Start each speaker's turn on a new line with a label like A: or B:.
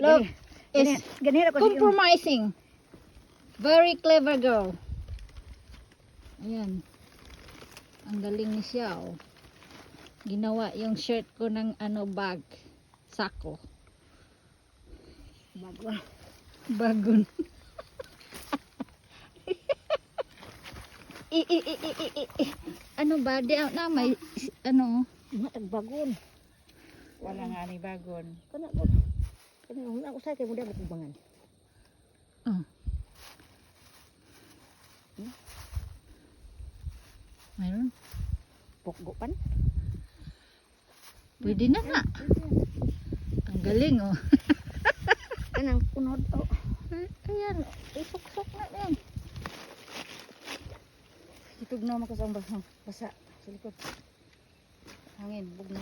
A: Look, is
B: ganira ko diyon.
A: compromising. Very clever girl. Ayan. Ang galing ni siya, oh. Ginawa yung shirt ko ng ano bag. Sako.
B: Bago.
A: Bagon. Ano ba? Di na may ano.
B: Matag bagon.
C: Wala nga ni bagon.
B: Kana ko. Kana una usay kay muda magbangan.
A: Oh. Mayroon?
B: Pokgopan.
A: Pwede na nga. Ang galing, oh.
B: Kanang kunod to.
A: Ayan, isok-sok na yan.
B: Itugnaw mo ko sa basa sa likod. Hangin, bugnaw.